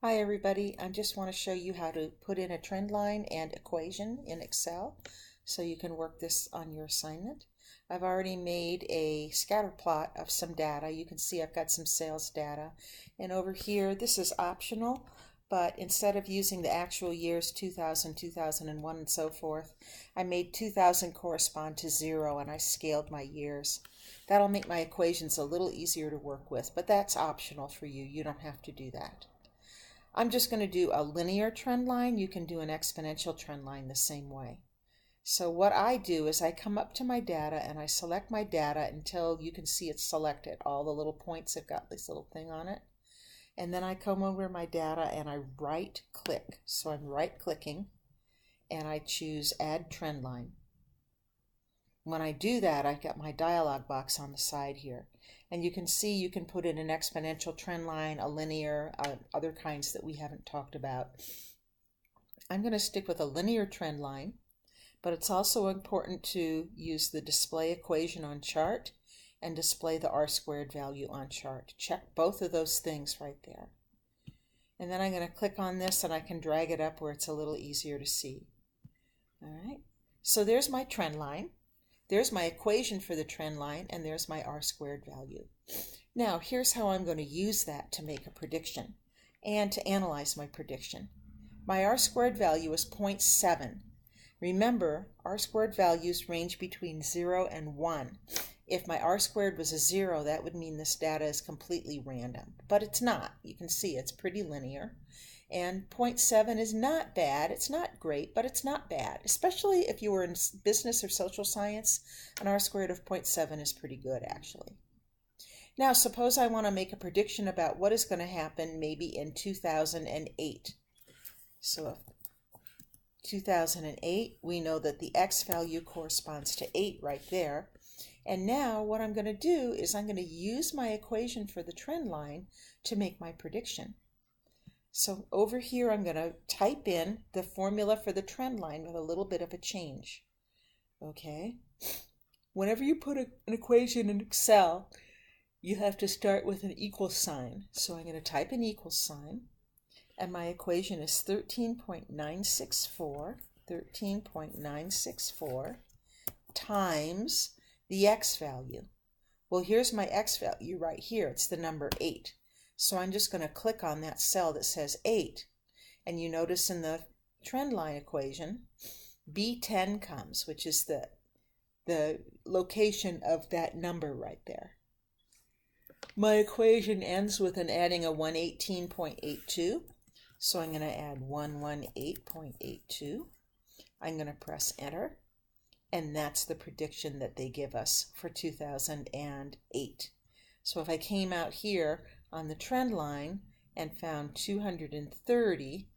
Hi everybody, I just want to show you how to put in a trend line and equation in Excel so you can work this on your assignment. I've already made a scatter plot of some data. You can see I've got some sales data, and over here this is optional, but instead of using the actual years 2000, 2001 and so forth, I made 2000 correspond to 0 and I scaled my years. That'll make my equations a little easier to work with, but that's optional for you. You don't have to do that. I'm just going to do a linear trend line. You can do an exponential trend line the same way. So what I do is I come up to my data and I select my data until you can see it's selected. All the little points have got this little thing on it. And then I come over my data and I right click. So I'm right clicking and I choose Add Trend Line. When I do that, I've got my dialog box on the side here. And you can see you can put in an exponential trend line, a linear, other kinds that we haven't talked about. I'm going to stick with a linear trend line, but it's also important to use the display equation on chart and display the R-squared value on chart. Check both of those things right there. And then I'm going to click on this and I can drag it up where it's a little easier to see. All right, so there's my trend line. There's my equation for the trend line, and there's my R-squared value. Now, here's how I'm going to use that to make a prediction and to analyze my prediction. My R-squared value is 0.7. Remember, R-squared values range between 0 and 1. If my R-squared was a 0, that would mean this data is completely random, but it's not. You can see it's pretty linear. And 0.7 is not bad. It's not great, but it's not bad. Especially if you were in business or social science, an R-squared of 0.7 is pretty good, actually. Now, suppose I want to make a prediction about what is going to happen maybe in 2008. So 2008, we know that the X value corresponds to 8 right there. And now what I'm going to do is I'm going to use my equation for the trend line to make my prediction. So over here, I'm going to type in the formula for the trend line with a little bit of a change. Okay. Whenever you put an equation in Excel, you have to start with an equal sign. So I'm going to type an equal sign, and my equation is 13.964 times the X value. Well, here's my X value right here. It's the number 8. So I'm just going to click on that cell that says 8. And you notice in the trend line equation, B10 comes, which is the location of that number right there. My equation ends with an adding a 118.82. So I'm going to add 118.82. I'm going to press enter. And that's the prediction that they give us for 2008. So if I came out here on the trend line and found 230,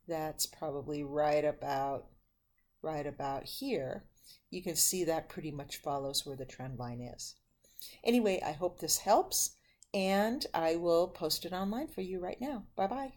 that's probably right about here. You can see that pretty much follows where the trend line is. Anyway, I hope this helps, and I will post it online for you right now. Bye-bye.